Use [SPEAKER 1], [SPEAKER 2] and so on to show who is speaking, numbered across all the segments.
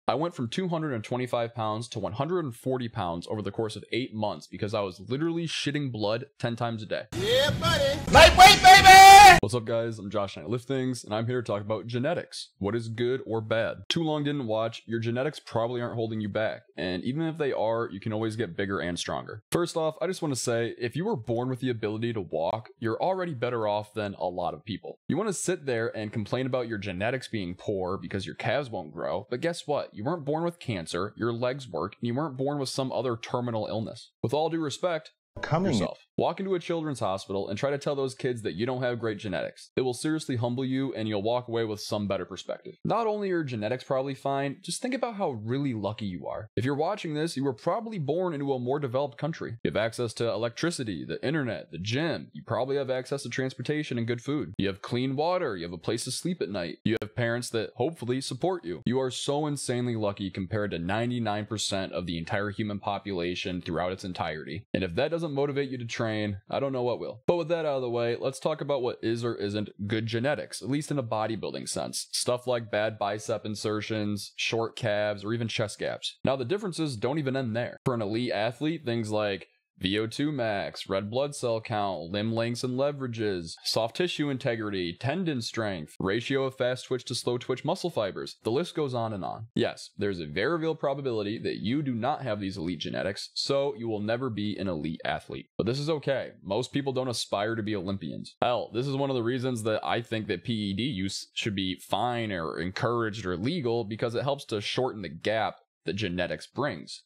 [SPEAKER 1] I went from 225 pounds to 140 pounds over the course of 8 months because I was literally shitting blood 10 times a day.
[SPEAKER 2] Yeah, buddy. Lightweight, baby!
[SPEAKER 1] What's up, guys? I'm Josh and I lift things, and I'm here to talk about genetics. What is good or bad? Too long didn't watch, your genetics probably aren't holding you back, and even if they are, you can always get bigger and stronger. First off, I just want to say, if you were born with the ability to walk, you're already better off than a lot of people. You want to sit there and complain about your genetics being poor because your calves won't grow, but guess what? You weren't born with cancer, your legs work, and you weren't born with some other terminal illness. With all due respect, yourself. Walk into a children's hospital and try to tell those kids that you don't have great genetics. It will seriously humble you and you'll walk away with some better perspective. Not only are your genetics probably fine, just think about how really lucky you are. If you're watching this, you were probably born into a more developed country. You have access to electricity, the internet, the gym. You probably have access to transportation and good food. You have clean water. You have a place to sleep at night. You have parents that hopefully support you. You are so insanely lucky compared to 99% of the entire human population throughout its entirety. And if that doesn't motivate you to train, I don't know what will. But with that out of the way, let's talk about what is or isn't good genetics, at least in a bodybuilding sense. Stuff like bad bicep insertions, short calves, or even chest gaps. Now the differences don't even end there. For an elite athlete, things like VO2 max, red blood cell count, limb lengths and leverages, soft tissue integrity, tendon strength, ratio of fast twitch to slow twitch muscle fibers. The list goes on and on. Yes, there's a very real probability that you do not have these elite genetics, so you will never be an elite athlete. But this is okay. Most people don't aspire to be Olympians. Hell, this is one of the reasons that I think that PED use should be fine or encouraged or legal, because it helps to shorten the gap that genetics brings.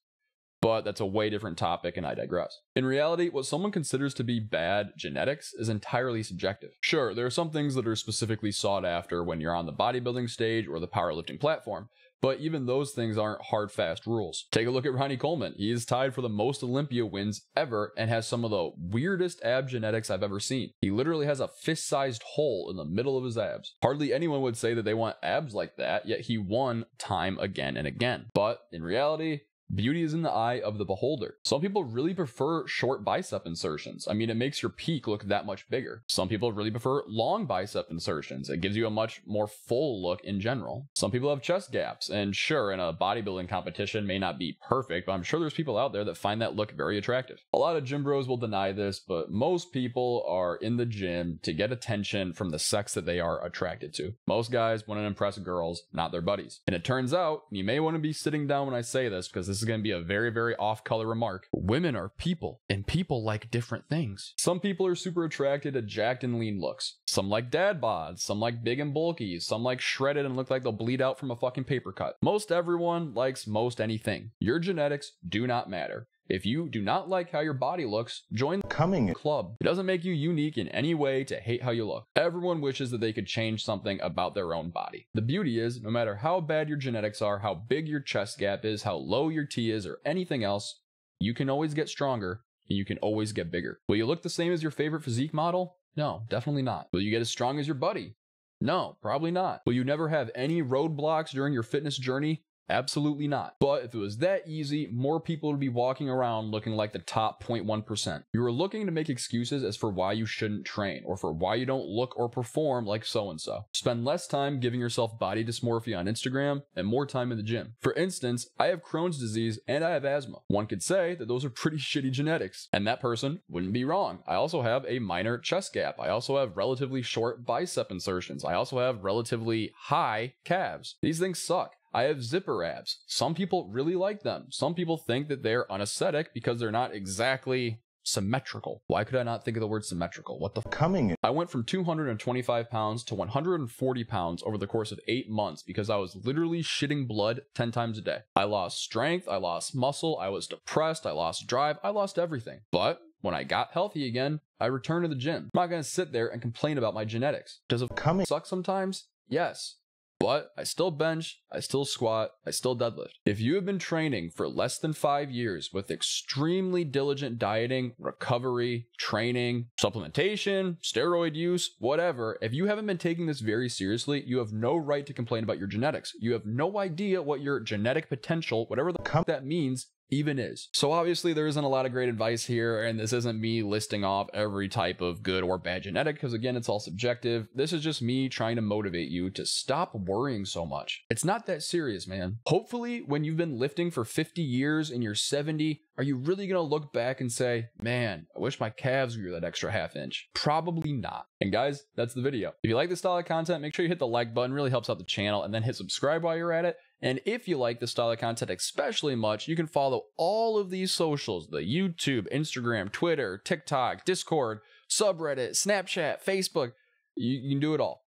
[SPEAKER 1] But that's a way different topic and I digress. In reality, what someone considers to be bad genetics is entirely subjective. Sure, there are some things that are specifically sought after when you're on the bodybuilding stage or the powerlifting platform, but even those things aren't hard, fast rules. Take a look at Ronnie Coleman. He is tied for the most Olympia wins ever and has some of the weirdest ab genetics I've ever seen. He literally has a fist-sized hole in the middle of his abs. Hardly anyone would say that they want abs like that, yet he won time again and again. But in reality, beauty is in the eye of the beholder. Some people really prefer short bicep insertions. I mean, it makes your peak look that much bigger. Some people really prefer long bicep insertions. It gives you a much more full look in general. Some people have chest gaps, and sure, in a bodybuilding competition may not be perfect, but I'm sure there's people out there that find that look very attractive. A lot of gym bros will deny this, but most people are in the gym to get attention from the sex that they are attracted to. Most guys want to impress girls, not their buddies. And it turns out, you may want to be sitting down when I say this, because this is going to be a very, very off-color remark. Women are people, and people like different things. Some people are super attracted to jacked and lean looks. Some like dad bods, some like big and bulky, some like shredded and look like they'll bleed out from a fucking paper cut. Most everyone likes most anything. Your genetics do not matter. If you do not like how your body looks, join the club. It doesn't make you unique in any way to hate how you look. Everyone wishes that they could change something about their own body. The beauty is, no matter how bad your genetics are, how big your chest gap is, how low your T is, or anything else, you can always get stronger and you can always get bigger. Will you look the same as your favorite physique model? No, definitely not. Will you get as strong as your buddy? No, probably not. Will you never have any roadblocks during your fitness journey? Absolutely not. But if it was that easy, more people would be walking around looking like the top 0.1%. You are looking to make excuses as for why you shouldn't train, or for why you don't look or perform like so-and-so. Spend less time giving yourself body dysmorphia on Instagram and more time in the gym. For instance, I have Crohn's disease and I have asthma. One could say that those are pretty shitty genetics, and that person wouldn't be wrong. I also have a minor chest gap. I also have relatively short bicep insertions. I also have relatively high calves. These things suck. I have zipper abs. Some people really like them. Some people think that they're unaesthetic because they're not exactly symmetrical. Why could I not think of the word symmetrical? What the f? I went from 225 pounds to 140 pounds over the course of 8 months because I was literally shitting blood 10 times a day. I lost strength, I lost muscle, I was depressed, I lost drive, I lost everything. But when I got healthy again, I returned to the gym. I'm not going to sit there and complain about my genetics. Does it suck sometimes? Yes. But I still bench, I still squat, I still deadlift. If you have been training for less than 5 years with extremely diligent dieting, recovery, training, supplementation, steroid use, whatever, if you haven't been taking this very seriously, you have no right to complain about your genetics. You have no idea what your genetic potential, whatever the that means, even is. So obviously there isn't a lot of great advice here, and this isn't me listing off every type of good or bad genetic, because again, it's all subjective. This is just me trying to motivate you to stop worrying so much. It's not that serious, man. Hopefully, when you've been lifting for 50 years and you're 70, are you really gonna look back and say, man, I wish my calves grew that extra half inch? Probably not. And guys, that's the video. If you like this style of content, make sure you hit the like button, really helps out the channel, and then hit subscribe while you're at it. And if you like this style of content especially much, you can follow all of these socials: the YouTube, Instagram, Twitter, TikTok, Discord, subreddit, Snapchat, Facebook. You can do it all.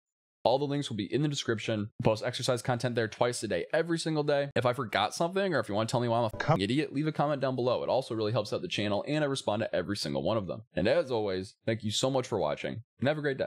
[SPEAKER 1] All the links will be in the description. I post exercise content there twice a day, every single day. If I forgot something, or if you want to tell me why I'm a f***ing idiot, leave a comment down below. It also really helps out the channel, and I respond to every single one of them. And as always, thank you so much for watching, and have a great day.